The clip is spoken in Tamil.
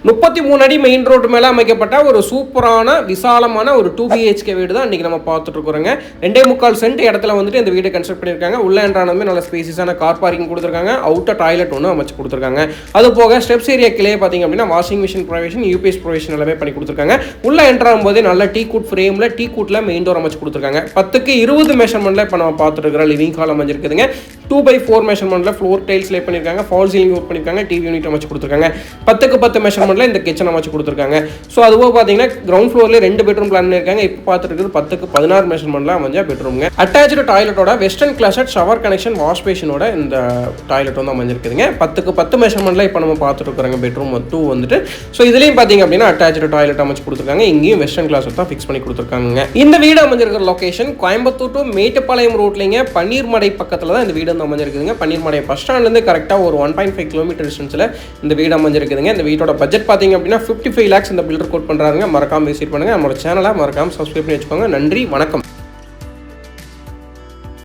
33 அடி மெயின் ரோடு மேலே அமைக்கப்பட்ட ஒரு சூப்பரான விசாலமான ஒரு 2 BHK வீடு தான் இன்றைக்கி நம்ம பார்த்துட்டு இருக்கிறோங்க. 2.25 சென்ட் இடத்துல வந்துட்டு இந்த வீடு கன்ஸ்ட்ரக்ட் பண்ணியிருக்காங்க. உள்ள என்ட்ரானமே நல்ல ஸ்பேசியஸான கார் பார்க்கிங் கொடுத்துருக்காங்க. அவுட்டர் டாய்லெட் ஒன்று அமைச்சு கொடுத்துருக்காங்க. அது போக ஸ்டெப்ஸ் ஏரியாக்கிலே பார்த்தீங்க அப்படின்னா washing machine provision, UPS provision எல்லாமே பண்ணி கொடுத்துருக்காங்க. உள்ள என்ட்ராகும் போதே நல்ல டீ குட் ஃப்ரேமில் டீ குட்டில் மெயின் டோர் அமைச்சு கொடுத்துருக்காங்க. 10க்கு 20 மெஷர்மெண்ட்டில் இப்போ நம்ம பார்த்துட்டு இருக்கிற லிவிங் ஹால் அமைஞ்சிருக்குதுங்க. 2x4 மெஷர்மெண்ட்டில் ஃப்ளோர் டைல்ஸ் லே பண்ணியிருக்காங்க. ஃபால் சீலிங் ஒர்க் பண்ணியிருக்காங்க. டிவி யூனிட் அமைச்சு கொடுத்துருக்காங்க. 10க்கு 10 மெஷர்மெண்ட்டில் இந்த கிச்சன் அமைச்சு கொடுத்துருக்காங்க. ஸோ அதுவும் பார்த்தீங்கன்னா கிரவுண்ட் ஃப்ளோர்லேயே 2 பெட்ரூம் பிளான் பண்ணியிருக்காங்க. இப்போ பார்த்துட்டு இருக்குது 10க்கு 16 மெஷர்மெண்ட்டில் அமைஞ்ச பெட்ரூம்ங்க. அட்டாச்சு டாய்லெட்டோட western closet shower connection wash பேஷனோட இந்த டாய்லெட் வந்து அமைஞ்சிருக்குதுங்க. 10க்கு 10 மெஷர்மெண்ட்டில் இப்போ நம்ம பார்த்துட்டு இருக்கிறாங்க பெட்ரூம் 2 வந்துட்டு. ஸோ இதுலேயும் பார்த்தீங்க அப்படின்னா அட்டாச்சு டாய்லெட் அமைச்சு கொடுத்துருக்காங்க. இங்கேயும் வெஸ்டர்ன் கிளாஸட் தான் ஃபிக்ஸ் பண்ணி கொடுத்துருக்காங்க. இந்த வீடு அமைஞ்சிருக்கிற லொகேஷன் கோயம்புத்தூர் டு மேட்டுப்பாளையம் ரோட்லிங்க பன்னீர்மடை பக்கத்தில் தான் இந்த வீடு வந்து அமைஞ்சிருக்குதுங்க. பன்னீர்மடை பஸ் ஸ்டாண்ட்லேருந்து கரெக்டாக ஒரு 1.5 கிலோமீட்டர் டிஸ்டன்ஸில் இந்த வீடு அமைஞ்சிருக்குதுங்க. இந்த வீட்டோட பட்ஜெட் பார்த்தீங்க அப்படின்னா 55 lakhs இந்த பில்டர் கோட் பண்ணுறாங்க. மறக்காம விசிட் பண்ணுங்கள். நம்மளோட சேனலை மறக்காம சப்ஸ்கிரைப் பண்ணி வச்சுக்கோங்க. நன்றி, வணக்கம்.